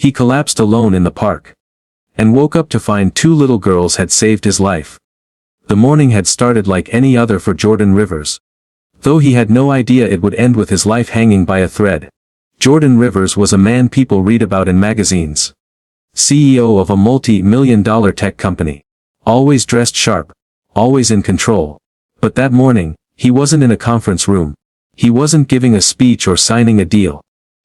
He collapsed alone in the park. And woke up to find two little girls had saved his life. The morning had started like any other for Jordan Rivers. Though he had no idea it would end with his life hanging by a thread. Jordan Rivers was a man people read about in magazines. CEO of a multi-million-dollar tech company. Always dressed sharp. Always in control. But that morning, he wasn't in a conference room. He wasn't giving a speech or signing a deal.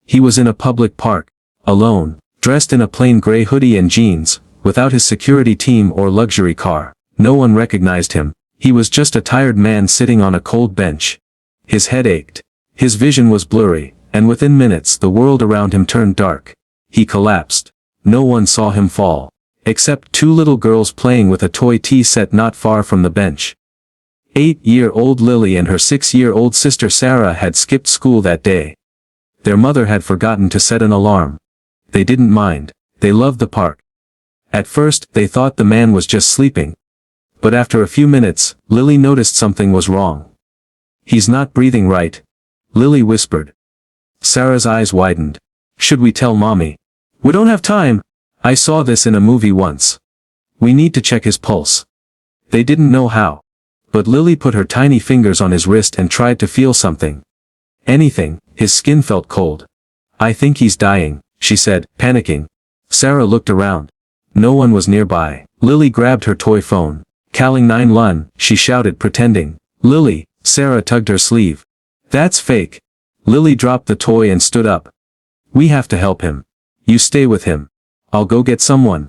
He was in a public park. Alone, dressed in a plain gray hoodie and jeans, without his security team or luxury car. No one recognized him. He was just a tired man sitting on a cold bench. His head ached. His vision was blurry, and within minutes the world around him turned dark. He collapsed. No one saw him fall. Except two little girls playing with a toy tea set not far from the bench. 8-year-old Lily and her 6-year-old sister Sarah had skipped school that day. Their mother had forgotten to set an alarm. They didn't mind. They loved the park. At first, they thought the man was just sleeping. But after a few minutes, Lily noticed something was wrong. "He's not breathing right," Lily whispered. Sarah's eyes widened. "Should we tell Mommy?" "We don't have time. I saw this in a movie once. We need to check his pulse." They didn't know how. But Lily put her tiny fingers on his wrist and tried to feel something. Anything. His skin felt cold. "I think he's dying," she said, panicking. Sarah looked around. No one was nearby. Lily grabbed her toy phone. "Calling 911, she shouted, pretending. "Lily," Sarah tugged her sleeve. "That's fake." Lily dropped the toy and stood up. "We have to help him. You stay with him. I'll go get someone."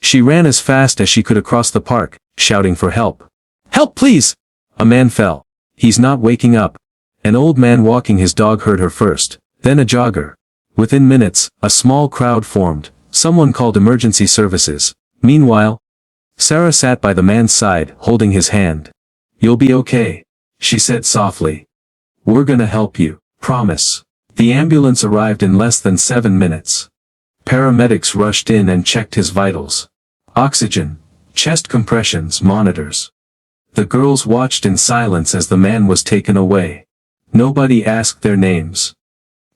She ran as fast as she could across the park, shouting for help. "Help please!" A man fell. "He's not waking up." An old man walking his dog heard her first, then a jogger. Within minutes, a small crowd formed. Someone called emergency services. Meanwhile, Sarah sat by the man's side, holding his hand. "You'll be okay," she said softly. "We're gonna help you, promise." The ambulance arrived in less than 7 minutes. Paramedics rushed in and checked his vitals. Oxygen, chest compressions, monitors. The girls watched in silence as the man was taken away. Nobody asked their names.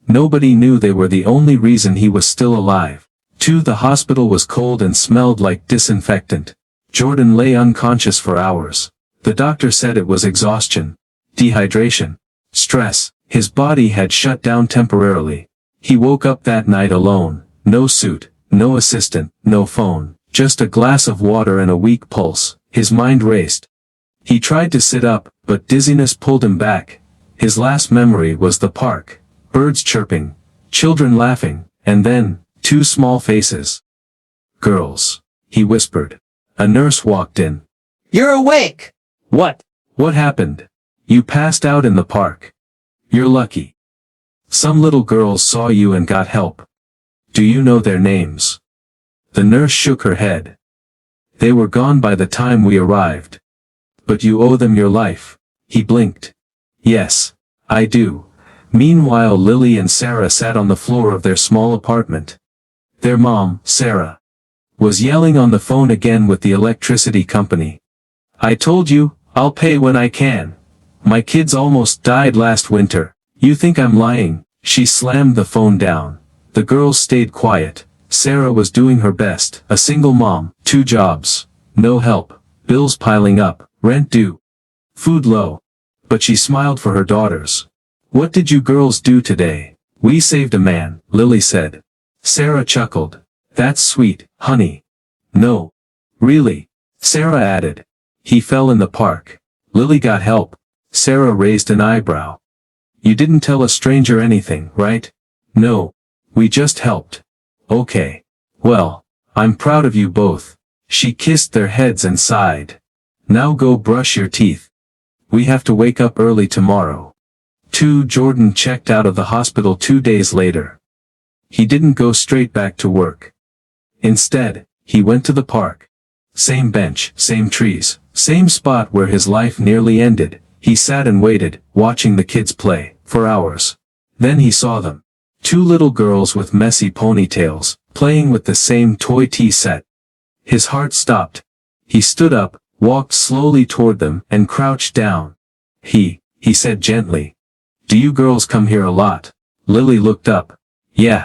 Nobody knew they were the only reason he was still alive. The hospital was cold and smelled like disinfectant. Jordan lay unconscious for hours. The doctor said it was exhaustion, dehydration, stress. His body had shut down temporarily. He woke up that night alone. No suit, no assistant, no phone, just a glass of water and a weak pulse. His mind raced. He tried to sit up, but dizziness pulled him back. His last memory was the park. Birds chirping, children laughing, and then, 2 small faces. "Girls," he whispered. A nurse walked in. "You're awake!" "What? What happened?" "You passed out in the park. You're lucky. Some little girls saw you and got help. Do you know their names?" The nurse shook her head. "They were gone by the time we arrived. But you owe them your life." He blinked. "Yes, I do." Meanwhile, Lily and Sarah sat on the floor of their small apartment. Their mom, Sarah, was yelling on the phone again with the electricity company. "I told you, I'll pay when I can. My kids almost died last winter. You think I'm lying?" She slammed the phone down. The girls stayed quiet. Sarah was doing her best. A single mom, 2 jobs, no help, bills piling up, rent due, food low. But she smiled for her daughters. "What did you girls do today?" "We saved a man," Lily said. Sarah chuckled. "That's sweet, honey." "No. Really?" Sarah added. "He fell in the park. Lily got help." Sarah raised an eyebrow. "You didn't tell a stranger anything, right?" "No. We just helped." "Okay. Well, I'm proud of you both." She kissed their heads and sighed. "Now go brush your teeth. We have to wake up early tomorrow." Jordan checked out of the hospital 2 days later. He didn't go straight back to work. Instead, he went to the park. Same bench, same trees, same spot where his life nearly ended. He sat and waited, watching the kids play, for hours. Then he saw them. 2 little girls with messy ponytails, playing with the same toy tea set. His heart stopped. He stood up, walked slowly toward them, and crouched down. He said gently. "Do you girls come here a lot?" Lily looked up. "Yeah."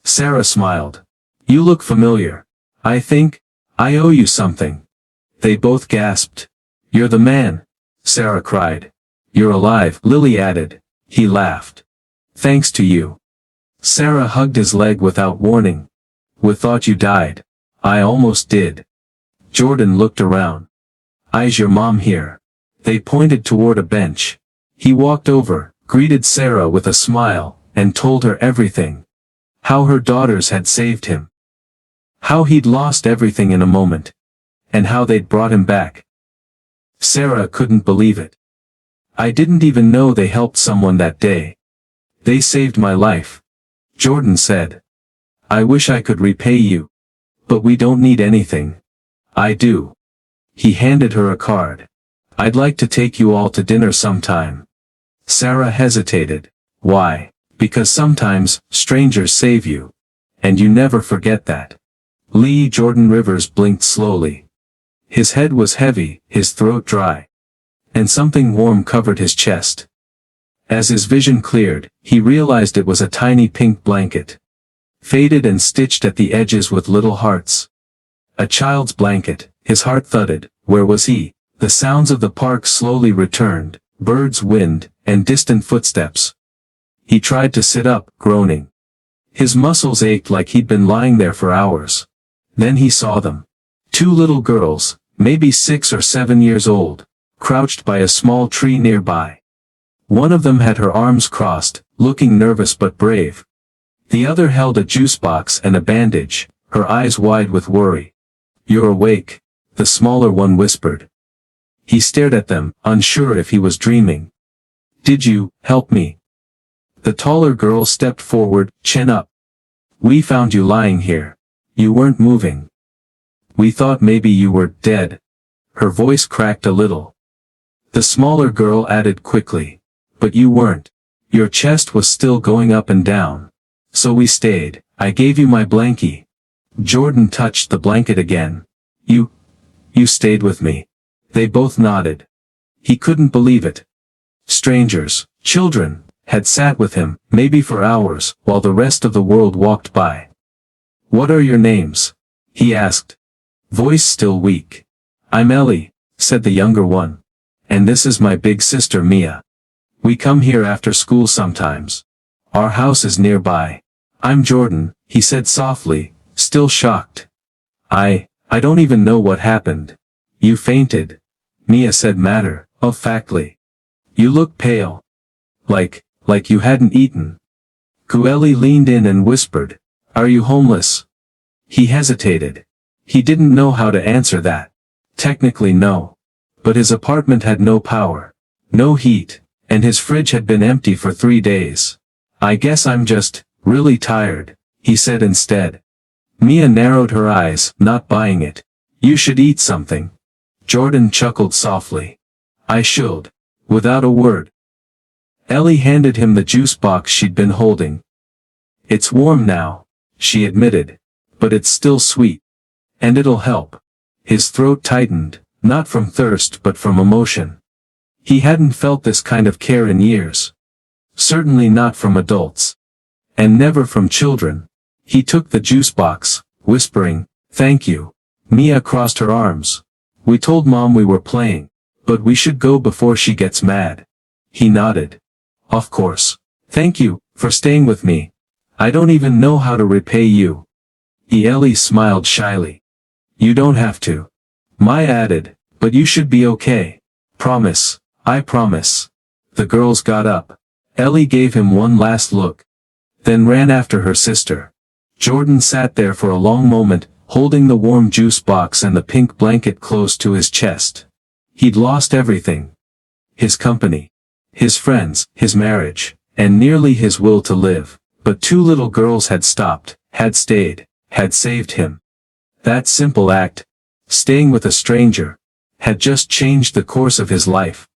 Sarah smiled. You look familiar. I think I owe you something. They both gasped. You're the man, Sarah cried. You're alive, Lily added. He laughed. Thanks to you. Sarah hugged his leg without warning. We thought you died. I almost did. Jordan looked around. Is your mom here? They pointed toward a bench. He walked over, greeted Sarah with a smile, and told her everything. How her daughters had saved him. How he'd lost everything in a moment. And how they'd brought him back. Sarah couldn't believe it. I didn't even know they helped someone that day. They saved my life. Jordan said. I wish I could repay you. But we don't need anything. I do. He handed her a card. I'd like to take you all to dinner sometime. Sarah hesitated. Why? Because sometimes, strangers save you. And you never forget that. Jordan Rivers blinked slowly. His head was heavy, his throat dry. And something warm covered his chest. As his vision cleared, he realized it was a tiny pink blanket. Faded and stitched at the edges with little hearts. A child's blanket. His heart thudded. Where was he? The sounds of the park slowly returned, birds, wind, and distant footsteps. He tried to sit up, groaning. His muscles ached like he'd been lying there for hours. Then he saw them. Two little girls, maybe 6 or 7 years old, crouched by a small tree nearby. One of them had her arms crossed, looking nervous but brave. The other held a juice box and a bandage, her eyes wide with worry. You're awake, the smaller one whispered. He stared at them, unsure if he was dreaming. Did you help me? The taller girl stepped forward, chin up. We found you lying here. You weren't moving. We thought maybe you were dead. Her voice cracked a little. The smaller girl added quickly. But you weren't. Your chest was still going up and down. So we stayed. I gave you my blankie. Jordan touched the blanket again. You stayed with me. They both nodded. He couldn't believe it. Strangers, children, had sat with him, maybe for hours, while the rest of the world walked by. What are your names? He asked. Voice still weak. I'm Ellie, said the younger one. And this is my big sister Mia. We come here after school sometimes. Our house is nearby. I'm Jordan, he said softly, still shocked. I don't even know what happened. You fainted. Mia said matter-of-factly. You look pale. Like you hadn't eaten. Ellie leaned in and whispered, Are you homeless? He hesitated. He didn't know how to answer that. Technically no. But his apartment had no power. No heat. And his fridge had been empty for 3 days. I guess I'm just really tired, he said instead. Mia narrowed her eyes, not buying it. You should eat something. Jordan chuckled softly. I should. Without a word. Ellie handed him the juice box she'd been holding. It's warm now, she admitted. But it's still sweet. And it'll help. His throat tightened, not from thirst but from emotion. He hadn't felt this kind of care in years. Certainly not from adults. And never from children. He took the juice box, whispering, Thank you. Mia crossed her arms. We told Mom we were playing. But we should go before she gets mad. He nodded. Of course. Thank you, for staying with me. I don't even know how to repay you. Ellie smiled shyly. You don't have to. Maya added, but you should be okay. Promise. I promise. The girls got up. Ellie gave him one last look. Then ran after her sister. Jordan sat there for a long moment, holding the warm juice box and the pink blanket close to his chest. He'd lost everything. His company. His friends, his marriage, and nearly his will to live. But 2 little girls had stopped, had stayed, had saved him. That simple act, staying with a stranger, had just changed the course of his life.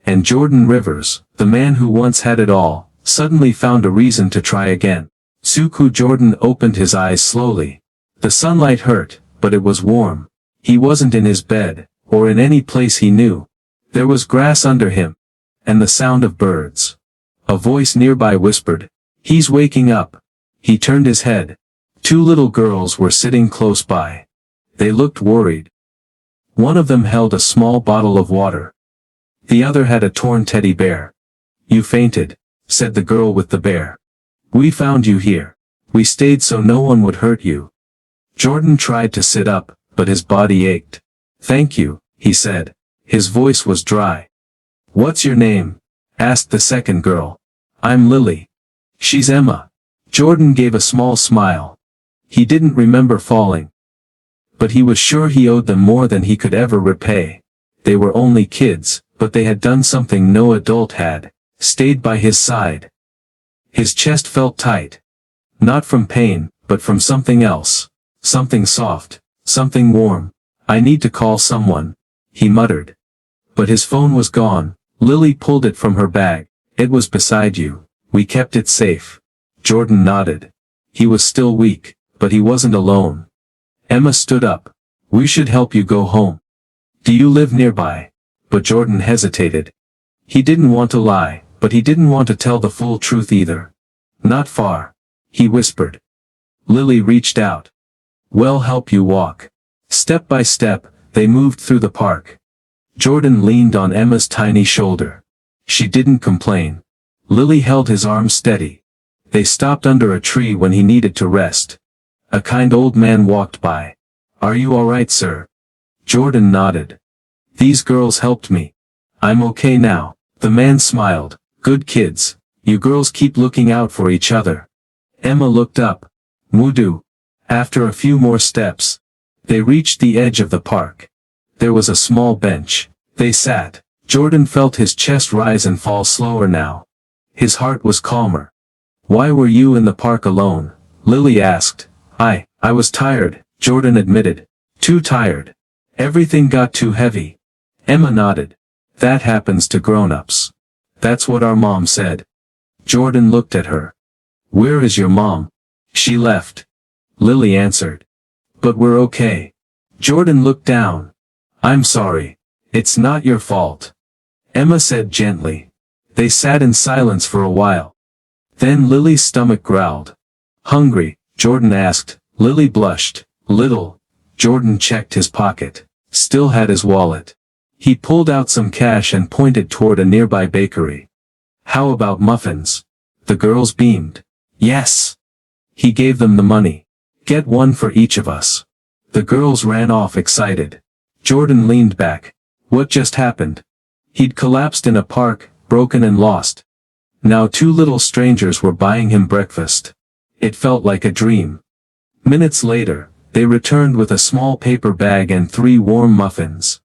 And Jordan Rivers, the man who once had it all, suddenly found a reason to try again. Jordan opened his eyes slowly. The sunlight hurt, but it was warm. He wasn't in his bed, or in any place he knew. There was grass under him. And the sound of birds. A voice nearby whispered, He's waking up. He turned his head. Two little girls were sitting close by. They looked worried. One of them held a small bottle of water. The other had a torn teddy bear. "You fainted," said the girl with the bear. "We found you here. We stayed so no one would hurt you." Jordan tried to sit up, but his body ached. "Thank you," he said. His voice was dry. "What's your name?" asked the second girl. "I'm Lily." "She's Emma." Jordan gave a small smile. He didn't remember falling, but he was sure he owed them more than he could ever repay. They were only kids, but they had done something no adult had, stayed by his side. His chest felt tight. Not from pain, but from something else. Something soft, something warm. "I need to call someone," he muttered. But his phone was gone. Lily pulled it from her bag. "It was beside you. We kept it safe." Jordan nodded. He was still weak, but he wasn't alone. Emma stood up. "We should help you go home." "Do you live nearby?" But Jordan hesitated. He didn't want to lie, but he didn't want to tell the full truth either. "Not far," he whispered. Lily reached out. "We'll help you walk." Step by step, they moved through the park. Jordan leaned on Emma's tiny shoulder. She didn't complain. Lily held his arm steady. They stopped under a tree when he needed to rest. A kind old man walked by. "Are you all right, sir?" Jordan nodded. "These girls helped me. I'm okay now." The man smiled. "Good kids. You girls keep looking out for each other." Emma looked up. "Mudu." After a few more steps, they reached the edge of the park. There was a small bench. They sat. Jordan felt his chest rise and fall slower now. His heart was calmer. "Why were you in the park alone?" Lily asked. I was tired," Jordan admitted. "Too tired. Everything got too heavy." Emma nodded. "That happens to grown-ups. That's what our mom said." Jordan looked at her. "Where is your mom?" "She left," Lily answered. "But we're okay." Jordan looked down. "I'm sorry. It's not your fault," Emma said gently. They sat in silence for a while. Then Lily's stomach growled. "Hungry?" Jordan asked. Lily blushed. "Little." Jordan checked his pocket. Still had his wallet. He pulled out some cash and pointed toward a nearby bakery. "How about muffins?" The girls beamed. "Yes." He gave them the money. "Get one for each of us." The girls ran off excited. Jordan leaned back. What just happened? He'd collapsed in a park, broken and lost. Now two little strangers were buying him breakfast. It felt like a dream. Minutes later, they returned with a small paper bag and 3 warm muffins.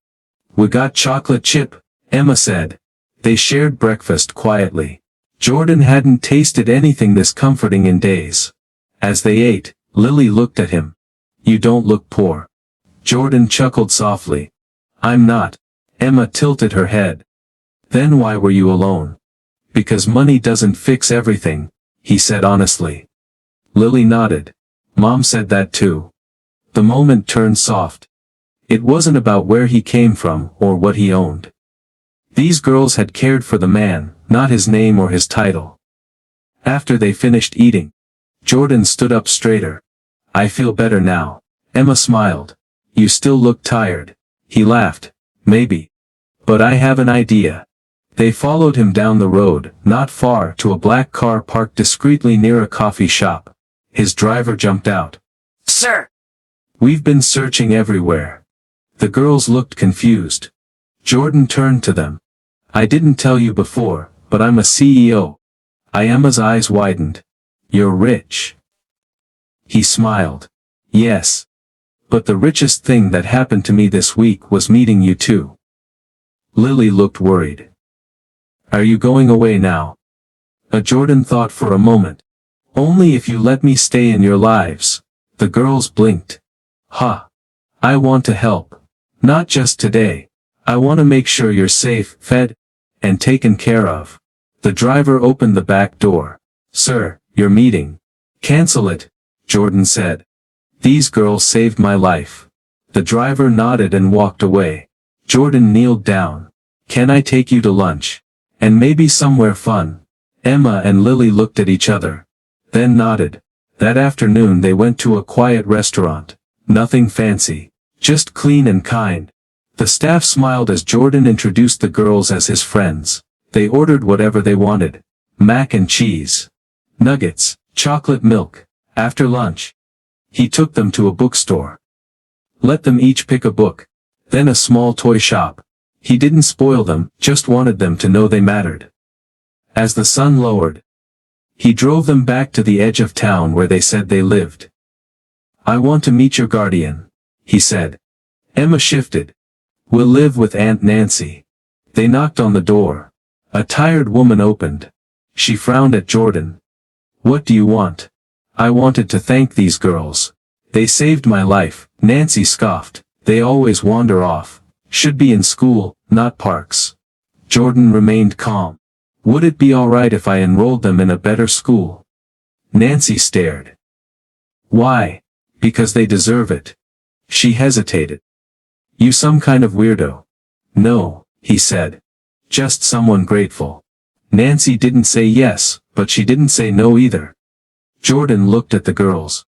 "We got chocolate chip," Emma said. They shared breakfast quietly. Jordan hadn't tasted anything this comforting in days. As they ate, Lily looked at him. "You don't look poor." Jordan chuckled softly. "I'm not." Emma tilted her head. "Then why were you alone?" "Because money doesn't fix everything," he said honestly. Lily nodded. "Mom said that too." The moment turned soft. It wasn't about where he came from or what he owned. These girls had cared for the man, not his name or his title. After they finished eating, Jordan stood up straighter. "I feel better now." Emma smiled. "You still look tired." He laughed. "Maybe. But I have an idea." They followed him down the road, not far, to a black car parked discreetly near a coffee shop. His driver jumped out. "Sir!" "We've been searching everywhere." The girls looked confused. Jordan turned to them. "I didn't tell you before, but I'm a CEO. Emma's eyes widened. "You're rich." He smiled. "Yes. But the richest thing that happened to me this week was meeting you two." Lily looked worried. "Are you going away now?" Jordan thought for a moment. "Only if you let me stay in your lives." The girls blinked. "Ha. I want to help. Not just today. I want to make sure you're safe, fed, and taken care of." The driver opened the back door. "Sir, your meeting." "Cancel it," Jordan said. "These girls saved my life." The driver nodded and walked away. Jordan kneeled down. "Can I take you to lunch? And maybe somewhere fun?" Emma and Lily looked at each other. Then nodded. That afternoon they went to a quiet restaurant. Nothing fancy. Just clean and kind. The staff smiled as Jordan introduced the girls as his friends. They ordered whatever they wanted. Mac and cheese. Nuggets. Chocolate milk. After lunch, he took them to a bookstore. Let them each pick a book. Then a small toy shop. He didn't spoil them, just wanted them to know they mattered. As the sun lowered, he drove them back to the edge of town where they said they lived. I want to meet your guardian, he said. Emma shifted. We'll live with Aunt Nancy. They knocked on the door. A tired woman opened. She frowned at Jordan. What do you want? I wanted to thank these girls. They saved my life, Nancy scoffed. They always wander off. Should be in school, not parks. Jordan remained calm. Would it be alright if I enrolled them in a better school? Nancy stared. Why? Because they deserve it. She hesitated. You some kind of weirdo. No, he said. Just someone grateful. Nancy didn't say yes, but she didn't say no either. Jordan looked at the girls.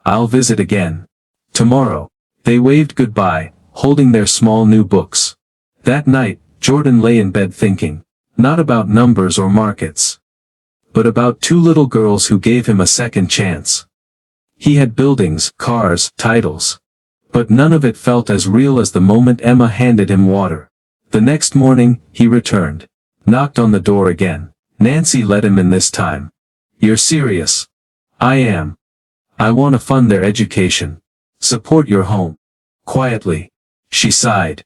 I'll visit again. Tomorrow. They waved goodbye, holding their small new books. That night, Jordan lay in bed thinking, not about numbers or markets, but about two little girls who gave him a second chance. He had buildings, cars, titles, but none of it felt as real as the moment Emma handed him water. The next morning, he returned, knocked on the door again. Nancy let him in this time. You're serious? I am. I want to fund their education. Support your home. Quietly. She sighed.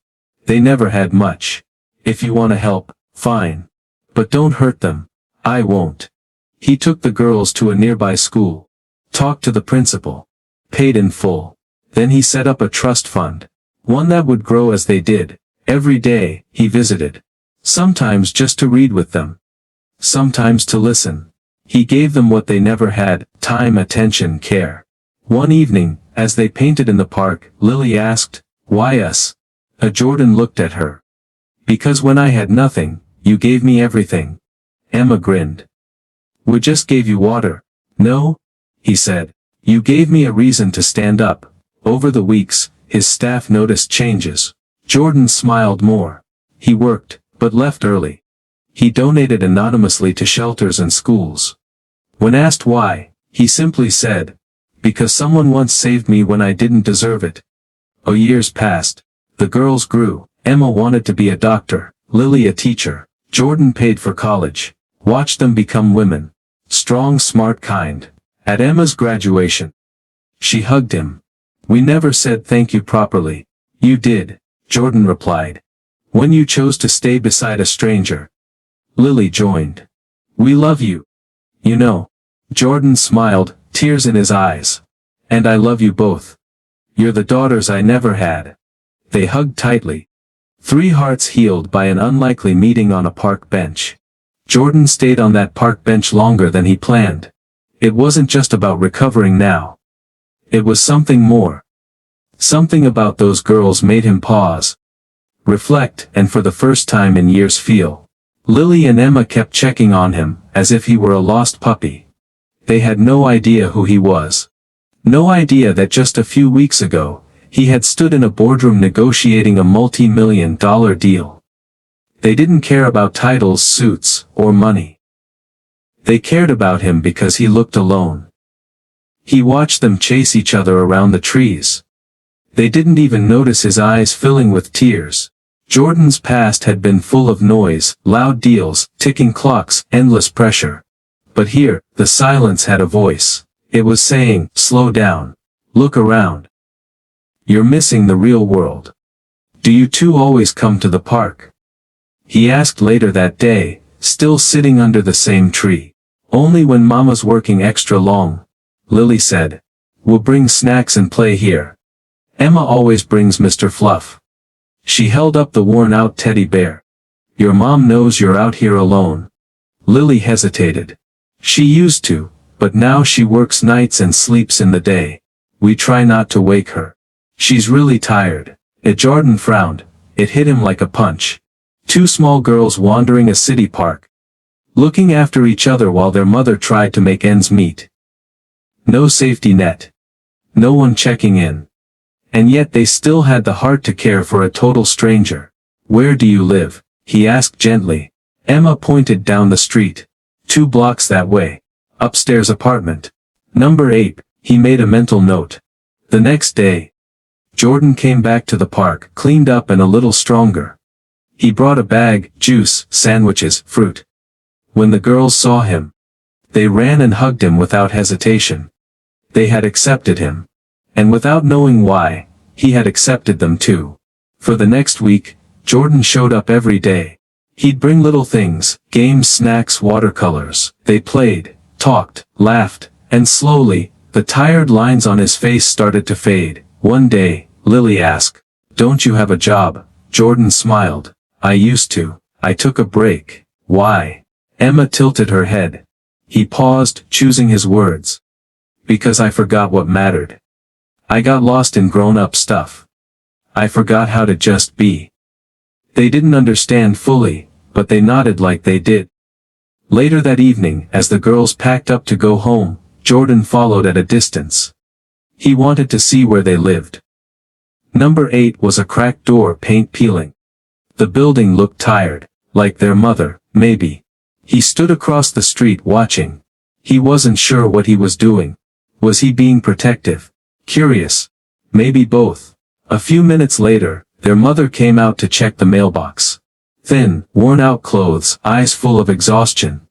They never had much. If you want to help, fine. But don't hurt them. I won't. He took the girls to a nearby school. Talked to the principal. Paid in full. Then he set up a trust fund. One that would grow as they did. Every day, he visited. Sometimes just to read with them. Sometimes to listen. He gave them what they never had, time, attention, care. One evening, as they painted in the park, Lily asked, why us? Jordan looked at her. Because when I had nothing, you gave me everything. Emma grinned. We just gave you water. No? He said. You gave me a reason to stand up. Over the weeks, his staff noticed changes. Jordan smiled more. He worked, but left early. He donated anonymously to shelters and schools. When asked why, he simply said, because someone once saved me when I didn't deserve it. Years passed. The girls grew. Emma wanted to be a doctor, Lily a teacher. Jordan paid for college. Watched them become women. Strong, smart, kind. At Emma's graduation, she hugged him. We never said thank you properly. You did, Jordan replied. When you chose to stay beside a stranger. Lily joined. We love you. You know. Jordan smiled, tears in his eyes. And I love you both. You're the daughters I never had. They hugged tightly. 3 hearts healed by an unlikely meeting on a park bench. Jordan stayed on that park bench longer than he planned. It wasn't just about recovering now. It was something more. Something about those girls made him pause. Reflect, and for the first time in years feel. Lily and Emma kept checking on him, as if he were a lost puppy. They had no idea who he was. No idea that just a few weeks ago, he had stood in a boardroom negotiating a multi-million-dollar deal. They didn't care about titles, suits, or money. They cared about him because he looked alone. He watched them chase each other around the trees. They didn't even notice his eyes filling with tears. Jordan's past had been full of noise, loud deals, ticking clocks, endless pressure. But here, the silence had a voice. It was saying, slow down. Look around. You're missing the real world. Do you two always come to the park? He asked later that day, still sitting under the same tree. Only when Mama's working extra long. Lily said. We'll bring snacks and play here. Emma always brings Mr. Fluff. She held up the worn-out teddy bear. Your mom knows you're out here alone. Lily hesitated. She used to, but now she works nights and sleeps in the day. We try not to wake her. She's really tired. Jordan frowned. It hit him like a punch. 2 small girls wandering a city park. Looking after each other while their mother tried to make ends meet. No safety net. No one checking in. And yet they still had the heart to care for a total stranger. "Where do you live?" he asked gently. Emma pointed down the street. 2 blocks that way. Upstairs apartment. Number 8, he made a mental note. The next day, Jordan came back to the park, cleaned up and a little stronger. He brought a bag, juice, sandwiches, fruit. When the girls saw him, they ran and hugged him without hesitation. They had accepted him. And without knowing why, he had accepted them too. For the next week, Jordan showed up every day. He'd bring little things, games, snacks, watercolors. They played, talked, laughed, and slowly, the tired lines on his face started to fade. One day, Lily asked, "Don't you have a job?" Jordan smiled. "I used to. I took a break." "Why?" Emma tilted her head. He paused, choosing his words. "Because I forgot what mattered. I got lost in grown-up stuff. I forgot how to just be." They didn't understand fully, but they nodded like they did. Later that evening, as the girls packed up to go home, Jordan followed at a distance. He wanted to see where they lived. Number 8 was a cracked door, paint peeling. The building looked tired, like their mother, maybe. He stood across the street watching. He wasn't sure what he was doing. Was he being protective? Curious? Maybe both. A few minutes later, their mother came out to check the mailbox. Thin, worn-out clothes, eyes full of exhaustion.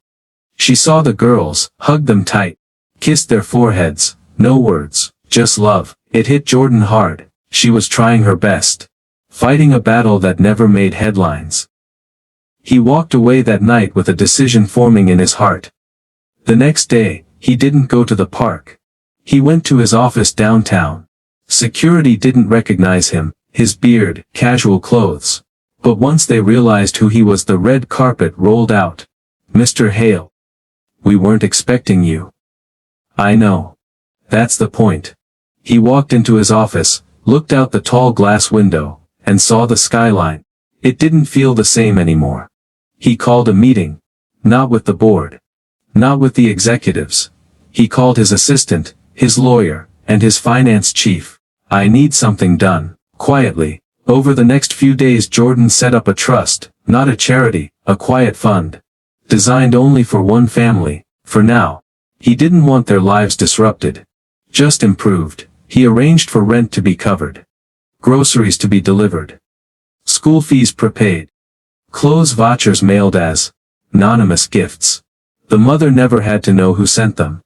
She saw the girls, hugged them tight, kissed their foreheads, no words, just love. It hit Jordan hard. She was trying her best. Fighting a battle that never made headlines. He walked away that night with a decision forming in his heart. The next day, he didn't go to the park. He went to his office downtown. Security didn't recognize him, his beard, casual clothes. But once they realized who he was, the red carpet rolled out. "Mr. Hale. We weren't expecting you." "I know. That's the point." He walked into his office, looked out the tall glass window, and saw the skyline. It didn't feel the same anymore. He called a meeting. Not with the board. Not with the executives. He called his assistant, his lawyer, and his finance chief. "I need something done, quietly." Over the next few days Jordan set up a trust, not a charity, a quiet fund. Designed only for one family, for now. He didn't want their lives disrupted. Just improved. He arranged for rent to be covered. Groceries to be delivered. School fees prepaid. Clothes vouchers mailed as anonymous gifts. The mother never had to know who sent them.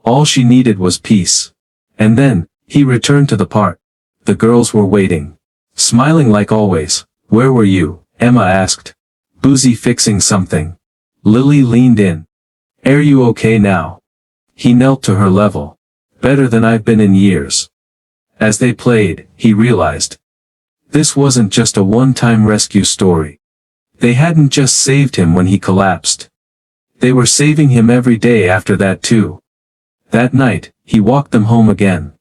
All she needed was peace. And then, he returned to the park. The girls were waiting. Smiling like always. "Where were you?" Emma asked. "Busy fixing something." Lily leaned in. "Are you okay now?" He knelt to her level. "Better than I've been in years." As they played, he realized. This wasn't just a one-time rescue story. They hadn't just saved him when he collapsed. They were saving him every day after that too. That night, he walked them home again.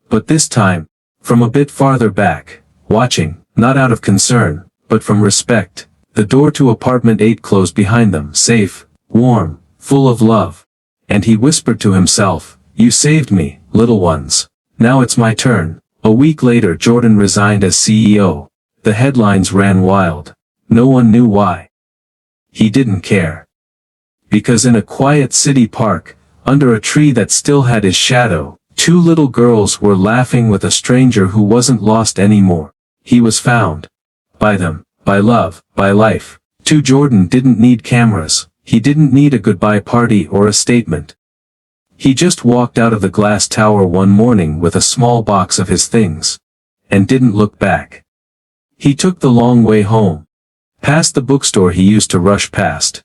But this time, from a bit farther back, watching, not out of concern, but from respect. The door to apartment 8 closed behind them, safe, warm, full of love. And he whispered to himself, "You saved me, little ones. Now it's my turn." A week later Jordan resigned as CEO. The headlines ran wild. No one knew why. He didn't care. Because in a quiet city park, under a tree that still had his shadow, 2 little girls were laughing with a stranger who wasn't lost anymore. He was found. By them, by love, by life. Jordan didn't need cameras. He didn't need a goodbye party or a statement. He just walked out of the glass tower one morning with a small box of his things. And didn't look back. He took the long way home. Past the bookstore he used to rush past.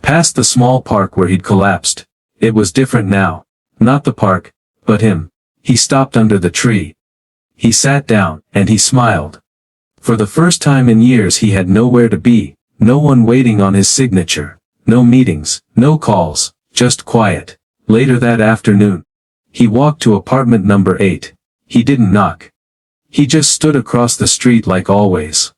Past the small park where he'd collapsed. It was different now. Not the park, but him. He stopped under the tree. He sat down, and he smiled. For the first time in years he had nowhere to be, no one waiting on his signature, no meetings, no calls, just quiet. Later that afternoon, he walked to apartment number 8. He didn't knock. He just stood across the street like always.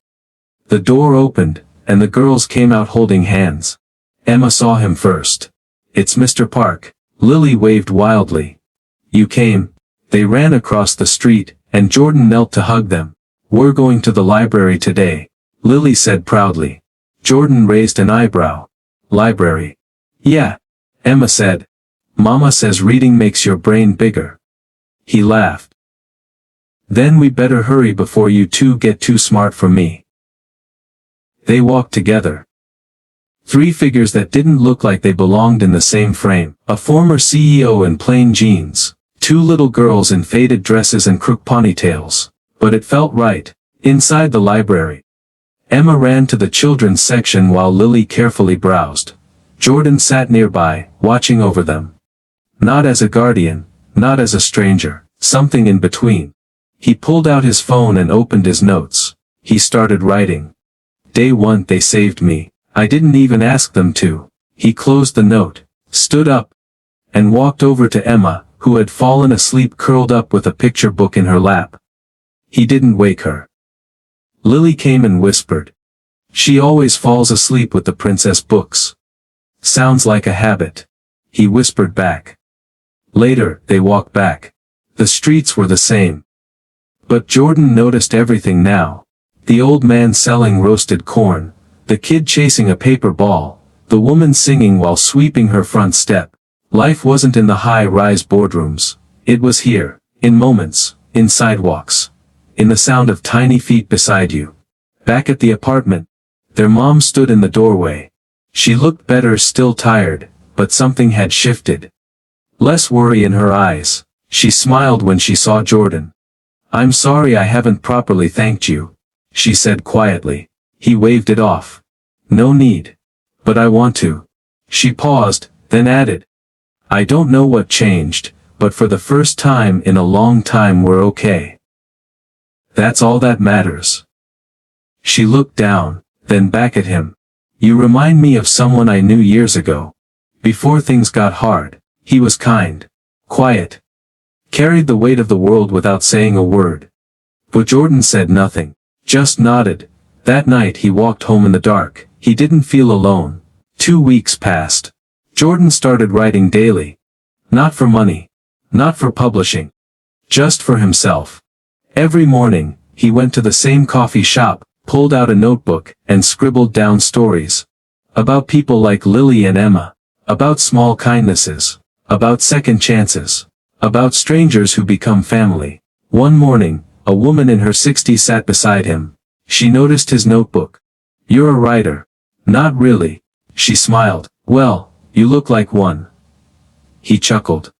The door opened, and the girls came out holding hands. Emma saw him first. "It's Mr. Park." Lily waved wildly. You came. They ran across the street, and Jordan knelt to hug them. We're going to the library today, Lily said proudly. Jordan raised an eyebrow. Library? Yeah, Emma said. Mama says reading makes your brain bigger. He laughed. Then we better hurry before you two get too smart for me. They walked together. Three figures that didn't look like they belonged in the same frame. A former CEO in plain jeans. Two little girls in faded dresses and crook ponytails. But it felt right. Inside the library, Emma ran to the children's section while Lily carefully browsed. Jordan sat nearby, watching over them. Not as a guardian, not as a stranger, something in between. He pulled out his phone and opened his notes. He started writing. Day 1 they saved me. I didn't even ask them to. He closed the note, stood up, and walked over to Emma, who had fallen asleep curled up with a picture book in her lap. He didn't wake her. Lily came and whispered. She always falls asleep with the princess books. Sounds like a habit. He whispered back. Later, they walked back. The streets were the same. But Jordan noticed everything now. The old man selling roasted corn, the kid chasing a paper ball, the woman singing while sweeping her front step. Life wasn't in the high-rise boardrooms. It was here, in moments, in sidewalks, in the sound of tiny feet beside you. Back at the apartment, their mom stood in the doorway. She looked better, still tired, but something had shifted. Less worry in her eyes. She smiled when she saw Jordan. I'm sorry I haven't properly thanked you, she said quietly. He waved it off. No need. But I want to. She paused, then added. I don't know what changed, but for the first time in a long time we're okay. That's all that matters. She looked down, then back at him. You remind me of someone I knew years ago. Before things got hard, he was kind, quiet, carried the weight of the world without saying a word. But Jordan said nothing, just nodded. That night he walked home in the dark. He didn't feel alone. 2 weeks passed. Jordan started writing daily. Not for money. Not for publishing. Just for himself. Every morning, he went to the same coffee shop, pulled out a notebook, and scribbled down stories. About people like Lily and Emma. About small kindnesses. About second chances. About strangers who become family. One morning, a woman in her 60s sat beside him. She noticed his notebook. You're a writer. Not really. She smiled. Well, you look like one. He chuckled.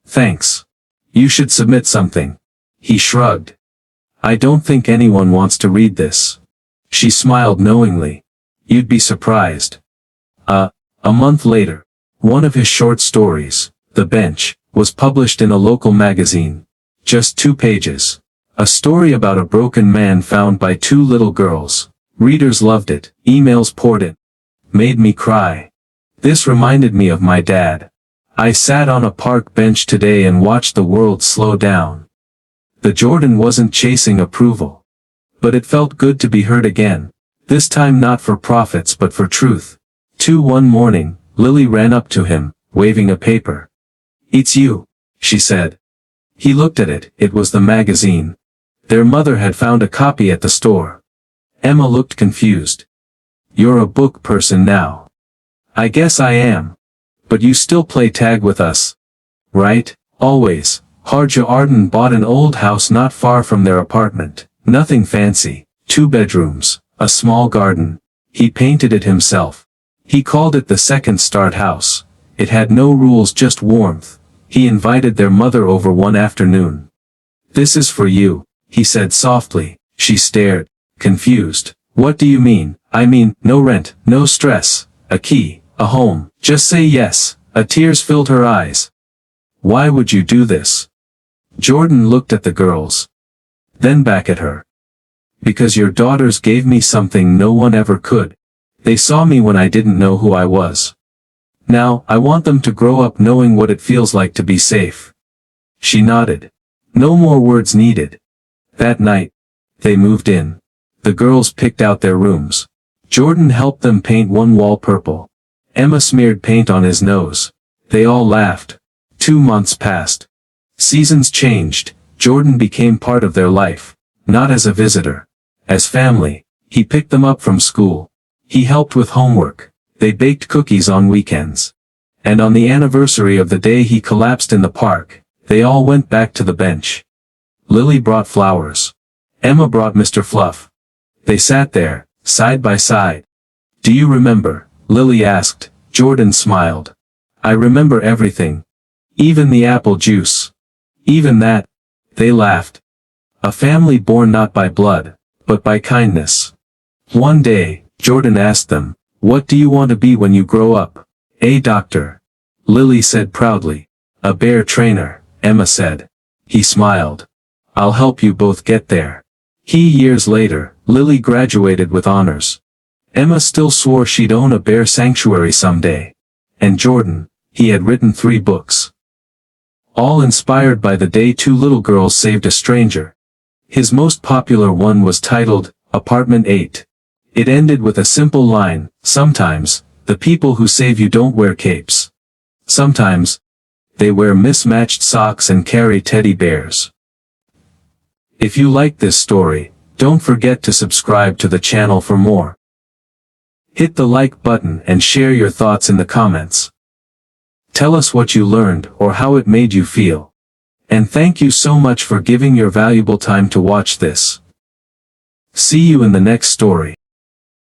Thanks. You should submit something. He shrugged. I don't think anyone wants to read this. She smiled knowingly. You'd be surprised. A month later, one of his short stories, The Bench, was published in a local magazine. Just 2 pages. A story about a broken man found by 2 little girls. Readers loved it. Emails poured in. Made me cry. This reminded me of my dad. I sat on a park bench today and watched the world slow down. The Jordan wasn't chasing approval. But it felt good to be heard again. This time not for profits but for truth. One morning, Lily ran up to him, waving a paper. It's you, she said. He looked at it. It was the magazine. Their mother had found a copy at the store. Emma looked confused. You're a book person now. I guess I am. But you still play tag with us. Right? Always. Harja Arden bought an old house not far from their apartment. Nothing fancy. 2 bedrooms. A small garden. He painted it himself. He called it the Second Start House. It had no rules, just warmth. He invited their mother over one afternoon. This is for you, he said softly. She stared, confused. What do you mean? I mean, no rent, no stress, a key, a home. Just say yes. Tears filled her eyes. Why would you do this? Jordan looked at the girls. Then back at her. Because your daughters gave me something no one ever could. They saw me when I didn't know who I was. Now, I want them to grow up knowing what it feels like to be safe. She nodded. No more words needed. That night, they moved in. The girls picked out their rooms. Jordan helped them paint one wall purple. Emma smeared paint on his nose. They all laughed. 2 months passed. Seasons changed, Jordan became part of their life, not as a visitor. As family, he picked them up from school. He helped with homework. They baked cookies on weekends. And on the anniversary of the day he collapsed in the park, they all went back to the bench. Lily brought flowers. Emma brought Mr. Fluff. They sat there, side by side. "Do you remember?" Lily asked. Jordan smiled. "I remember everything. Even the apple juice. Even that." They laughed. A family born not by blood, but by kindness. One day, Jordan asked them, "What do you want to be when you grow up?" "A doctor," Lily said proudly. "A bear trainer," Emma said. He smiled. "I'll help you both get there." Years later, Lily graduated with honors. Emma still swore she'd own a bear sanctuary someday. And Jordan, he had written 3 books. All inspired by the day 2 little girls saved a stranger. His most popular one was titled, Apartment 8. It ended with a simple line, "Sometimes, the people who save you don't wear capes. Sometimes, they wear mismatched socks and carry teddy bears." If you like this story, don't forget to subscribe to the channel for more. Hit the like button and share your thoughts in the comments. Tell us what you learned or how it made you feel. And thank you so much for giving your valuable time to watch this. See you in the next story.